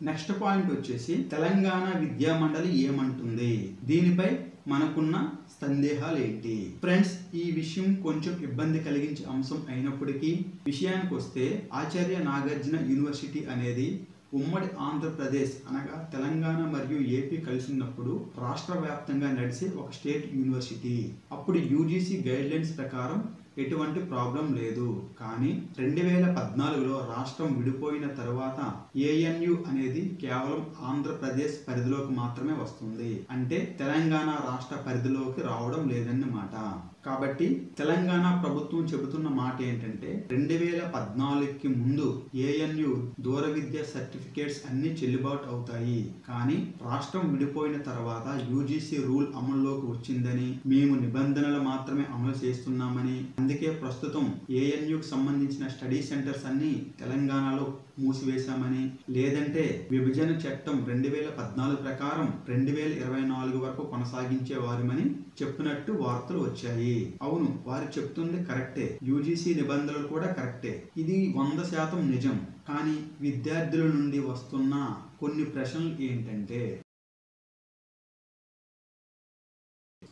Next point వచ్చేసి తెలంగాణ విద్యా మండలి ఏమంటుంది, దీనిపై మనకున్న సందేహాలు ఏంటి. ఫ్రెండ్స్, ఈ విషయం కొంచెం ఇబ్బంది కలిగించే అంశం అయినప్పటికీ విషయానికి వస్తే ఆచార్య నాగార్జున యూనివర్సిటీ అనేది ఉమ్మడి ఆంధ్రప్రదేశ్ అనగా తెలంగాణ మరియు ఏపీ కలిసి ఉన్నప్పుడు రాష్ట్ర వ్యాప్తంగా నడిచే ఒక స్టేట్ యూనివర్సిటీ. అప్పుడు యూజీసీ గైడ్లైన్స్ ప్రకారం ఎటువంటి ప్రాబ్లం లేదు. కానీ 2014లో రాష్ట్రం విడిపోయిన తర్వాత ఏఎన్యు అనేది కేవలం ఆంధ్రప్రదేశ్ పరిధిలోకి మాత్రమే వస్తుంది. అంటే తెలంగాణ రాష్ట్ర పరిధిలోకి రావడం లేదన్నమాట. కాబట్టి తెలంగాణ ప్రభుత్వం చెబుతున్న మాట ఏంటంటే 2014కి ముందు ఏఎన్యు దూర విద్య సర్టిఫికేట్స్ అన్ని చెల్లుబాటు అవుతాయి. కానీ రాష్ట్రం విడిపోయిన తర్వాత యూజీసీ రూల్ అమల్లోకి వచ్చిందని, మేము నిబంధనలు మాత్రమే అమలు చేస్తున్నామని, అందుకే ప్రస్తుతం ఏఎన్యుకి సంబంధించిన స్టడీ సెంటర్స్ అన్ని తెలంగాణలో మూసివేశామని, లేదంటే విభజన చట్టం 2014 ప్రకారం 2024 వరకు కొనసాగించేవారమని చెప్పినట్టు వార్తలు వచ్చాయి. అవును, వారు చెప్తుంది కరెక్టే. యూజీసీ నిబంధనలు కూడా కరెక్టే. ఇది 100% నిజం. కానీ విద్యార్థుల నుండి వస్తున్న కొన్ని ప్రశ్నలు ఏంటంటే,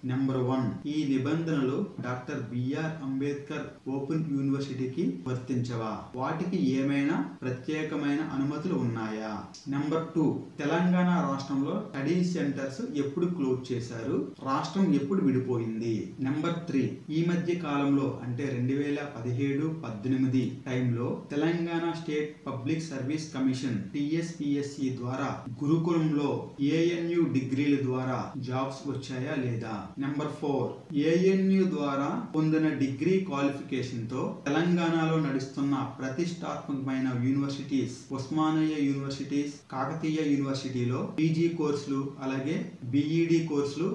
నెంబర్ 1, ఈ నిబంధనలు డాక్టర్ బిఆర్ అంబేద్కర్ ఓపెన్ యూనివర్సిటీకి వర్తించవా? వాటికి ఏమైనా ప్రత్యేకమైన అనుమతులు ఉన్నాయా? నెంబర్ 2, తెలంగాణ రాష్ట్రంలో స్టడీ సెంటర్స్ ఎప్పుడు క్లోజ్ చేశారు? రాష్ట్రం ఎప్పుడు విడిపోయింది? నెంబర్ 3, ఈ మధ్య కాలంలో అంటే 2017-18 టైంలో Telangana state public service commission TSPSC ద్వారా గురుకులంలో ఏఎన్యు డిగ్రీల ద్వారా జాబ్స్ వచ్చాయా లేదా? నెంబర్ 4, ఏఎన్యు ద్వారా పొందిన డిగ్రీ క్వాలిఫికేషన్ తో తెలంగాణలో నడుస్తున్న ప్రతిష్టాత్మకమైన యూనివర్సిటీస్ ఉస్మానియా యూనివర్సిటీస్, కాకతీయ యూనివర్సిటీలో పీజీ కోర్సులు అలాగే బిఈడి కోర్సులు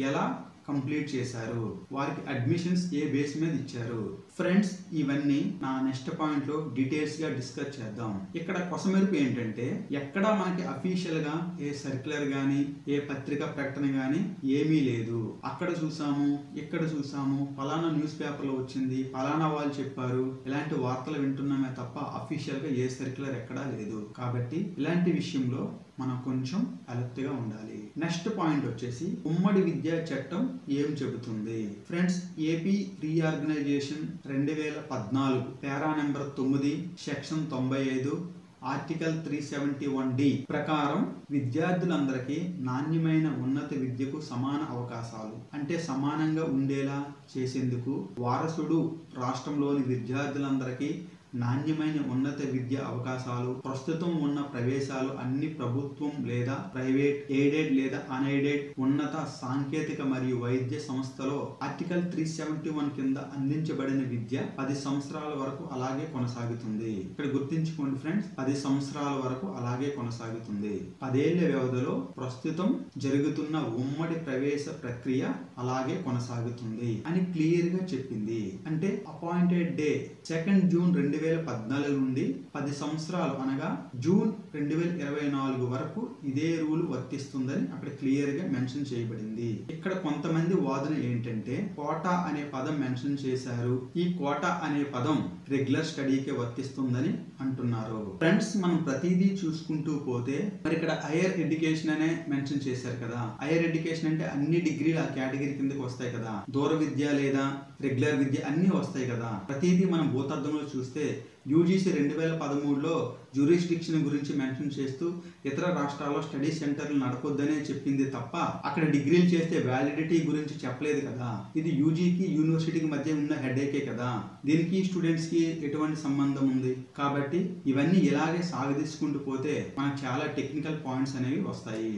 ఎలా కంప్లీట్ చేశారు? వారికి అడ్మిషన్స్ ఏ బేస్ మీద ఇచ్చారు? ఫ్రెండ్స్, ఇవన్నీ నా నెక్స్ట్ పాయింట్ లో డీటెయిల్స్ గా డిస్కస్ చేద్దాం. ఇక్కడ కొసమెరుపు ఏంటంటే, ఎక్కడ మనకి అఫీషియల్ గా ఏ సర్క్యులర్ గానీ ఏ పత్రిక ప్రకటన గానీ ఏమీ లేదు. అక్కడ చూసాము, ఇక్కడ చూసాము, ఫలానా న్యూస్ పేపర్ లో వచ్చింది, ఫలానా వాళ్ళు చెప్పారు, ఇలాంటి వార్తలు వింటున్నామే తప్ప అఫీషియల్ గా ఏ సర్క్యులర్ ఎక్కడా లేదు. కాబట్టి ఇలాంటి విషయంలో మనం కొంచెం అలర్ట్ గా ఉండాలి. నెక్స్ట్ పాయింట్ వచ్చేసి ఉమ్మడి విద్యా చట్టం ఏం చెబుతుంది? ఫ్రెండ్స్, ఏపీ రీఆర్గనైజేషన్ 2014 పారా నెంబర్ 9 సెక్షన్ 95 ఆర్టికల్ 371D ప్రకారం విద్యార్థులందరికీ నాణ్యమైన ఉన్నత విద్యకు సమాన అవకాశాలు అంటే సమానంగా ఉండేలా చేసేందుకు వారసుడు రాష్ట్రంలోని విద్యార్థులందరికీ నాణ్యమైన ఉన్నత విద్య అవకాశాలు, ప్రస్తుతం ఉన్న ప్రవేశాలు అన్ని ప్రభుత్వం లేదా ప్రైవేట్, ఎయిడెడ్ లేదా అన్ఎయిడెడ్ ఉన్నత సాంకేతిక మరియు వైద్య సంస్థలో ఆర్టికల్ 371 కింద అందించబడిన విద్య 10 సంవత్సరాల వరకు అలాగే కొనసాగుతుంది. ఇక్కడ గుర్తుంచుకోండి ఫ్రెండ్స్, 10 సంవత్సరాల వరకు అలాగే కొనసాగుతుంది. 10 ఏళ్ల వ్యవధిలో ప్రస్తుతం జరుగుతున్న ఉమ్మడి ప్రవేశ ప్రక్రియ అలాగే కొనసాగుతుంది అని క్లియర్ గా చెప్పింది. అంటే అపాయింటెడ్ డే 2 జూన్ 2014 నుండి 10 సంవత్సరాలు అనగా జూన్ 2024 వరకు ఇదే రూల్ వర్తిస్తుందని అక్కడ క్లియర్ గా మెన్షన్ చేయబడింది. ఇక్కడ కొంతమంది వాదన ఏంటంటే కోటా అనే పదం మెన్షన్ చేశారు. ఈ కోటా అనే పదం రెగ్యులర్ స్టడీకే వర్తిస్తుందని అంటున్నారు. ఫ్రెండ్స్, మనం ప్రతిదీ చూసుకుంటూ పోతే మరి ఇక్కడ హైయర్ ఎడ్యుకేషన్ అనే మెన్షన్ చేశారు కదా. హైయర్ ఎడ్యుకేషన్ అంటే అన్ని డిగ్రీలు ఆ కేటగిరీ కిందకి వస్తాయి కదా. దూర విద్య లేదా రెగ్యులర్ విద్య అన్ని వస్తాయి కదా. ప్రతిదీ మనం భూతార్థంలో చూస్తే యూజీసీ 2013లో జ్యూరిస్డిక్షన్ గురించి మెన్షన్ చేస్తూ ఇతర రాష్ట్రాల్లో స్టడీ సెంటర్లు నడపొద్దనే చెప్పింది తప్ప అక్కడ డిగ్రీలు చేస్తే వ్యాలిడిటీ గురించి చెప్పలేదు కదా. ఇది యూజీకి యూనివర్సిటీకి మధ్య ఉన్న హెడేకే కదా. దీనికి స్టూడెంట్స్ కి ఎటువంటి సంబంధం ఉంది? కాబట్టి ఇవన్నీ ఇలాగే సాగదీసుకుంటూ పోతే మనకు చాలా టెక్నికల్ పాయింట్స్ అనేవి వస్తాయి.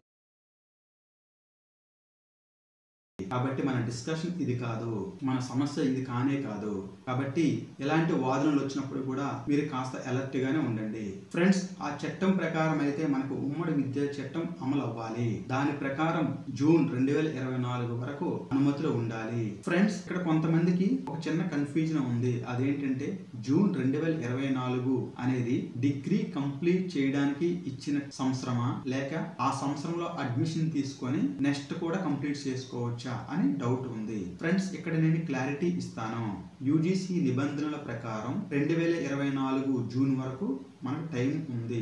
కాబట్టి మన డిస్కషన్ ఇది కాదు, మన సమస్య ఇది కానే కాదు. కాబట్టి ఎలాంటి వాదనలు వచ్చినప్పుడు కూడా మీరు కాస్త అలర్ట్ గానే ఉండండి. ఫ్రెండ్స్, ఆ చట్టం ప్రకారం అయితే మనకు ఉమ్మడి విద్యా చట్టం అమలు అవ్వాలి. దాని ప్రకారం జూన్ 2024 వరకు అనుమతులు ఉండాలి. ఫ్రెండ్స్, ఇక్కడ కొంతమందికి ఒక చిన్న కన్ఫ్యూజన్ ఉంది. అదేంటంటే జూన్ 2024 అనేది డిగ్రీ కంప్లీట్ చేయడానికి ఇచ్చిన సంవత్సరమా, లేక ఆ సంవత్సరంలో అడ్మిషన్ తీసుకొని నెక్స్ట్ కూడా కంప్లీట్ చేసుకోవచ్చా అని డౌట్ ఉంది. ఫ్రెండ్స్, ఇక్కడ నేను క్లారిటీ ఇస్తాను. యూజీసీ నిబంధనల ప్రకారం 2024 జూన్ వరకు మనకు టైం ఉంది.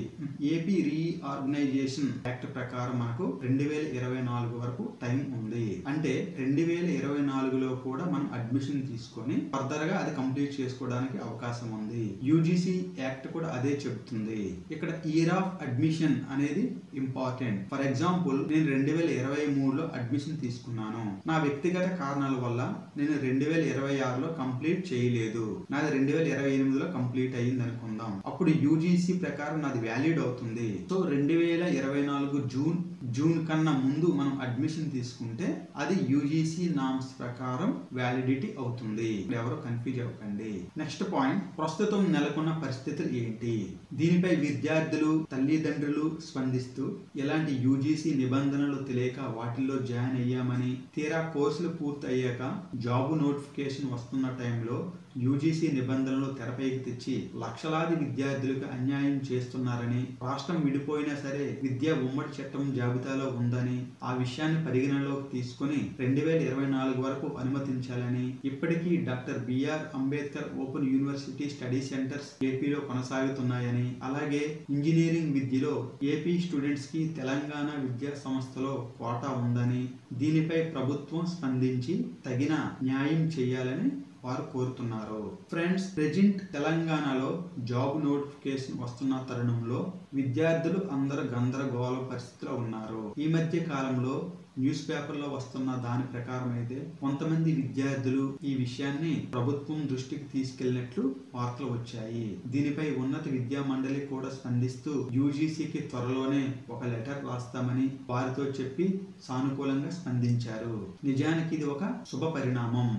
ఏపీ రీఆర్గనైజేషన్ యాక్ట్ ప్రకారం మనకు 2024 వరకు టైం ఉంది. అంటే 2024లో కూడా మనం అడ్మిషన్ తీసుకొని ఫర్దర్ గా అది కంప్లీట్ చేసుకోవడానికి అవకాశం ఉంది. యూజీసీ యాక్ట్ కూడా అదే చెప్తుంది. ఇక్కడ ఇయర్ ఆఫ్ అడ్మిషన్ అనేది ఇంపార్టెంట్. ఫర్ ఎగ్జాంపుల్, నేను 2023లో అడ్మిషన్ తీసుకున్నాను. నా వ్యక్తిగత కారణాల వల్ల నేను 2026లో కంప్లీట్ చేయలేదు. నాది 2028లో కంప్లీట్ అయ్యింది అనుకుందాం. అప్పుడు యూజీసీ ప్రకారం నాది వ్యాలిడ్ అవుతుంది. సో 2024 జూన్ కన్నా ముందు మనం అడ్మిషన్ తీసుకుంటే అది యూజీసీ నామ్స్ ప్రకారం వ్యాలిడిటీ అవుతుంది. ఎవరు కన్ఫ్యూజ్ అవ్వకండి. నెక్స్ట్ పాయింట్, ప్రస్తుతం నెలకొన్న పరిస్థితులు ఏంటి? దీనిపై విద్యార్థులు, తల్లిదండ్రులు స్పందిస్తూ ఎలాంటి యూజీసీ నిబంధనలు తెలియక వాటిల్లో జాయిన్ అయ్యామని, తీరా కోర్సులు పూర్తి అయ్యాక జాబ్ నోటిఫికేషన్ వస్తున్న టైంలో యూజీసీ నిబంధనలు తెరపైకి తెచ్చి లక్షలాది విద్యార్థులకు అన్యాయం చేస్తున్నారని, రాష్ట్రం విడిపోయినా సరే విద్యా ఉమ్మడి చట్టం జాబితాలో ఉందని, ఆ విషయాన్ని పరిగణనలోకి తీసుకుని 2024 వరకు అనుమతించాలని, ఇప్పటికీ doctor B R Ambedkar open university study centres ఏపీలో కొనసాగుతున్నాయని, అలాగే ఇంజనీరింగ్ విద్యలో ఏపీ స్టూడెంట్స్ కి తెలంగాణ విద్యా సంస్థలో కోటా ఉందని, దీనిపై ప్రభుత్వం స్పందించి తగిన న్యాయం చేయాలని వారు కోరుతున్నారు. ఫ్రెండ్స్, ప్రెజెంట్ తెలంగాణలో జాబ్ నోటిఫికేషన్ వస్తున్న తరుణంలో విద్యార్థులు అందరూ గందరగోళ పరిస్థితిలో ఉన్నారు. ఈ మధ్య కాలంలో న్యూస్ పేపర్లో వస్తున్న దాని ప్రకారం అయితే కొంతమంది విద్యార్థులు ఈ విషయాన్ని ప్రభుత్వం దృష్టికి తీసుకెళ్లినట్లు వార్తలు వచ్చాయి. దీనిపై ఉన్నత విద్యా మండలి కూడా స్పందిస్తూ యూజీసీకి త్వరలోనే ఒక లెటర్ రాస్తామని వారితో చెప్పి సానుకూలంగా స్పందించారు. నిజానికి ఇది ఒక శుభ పరిణామం.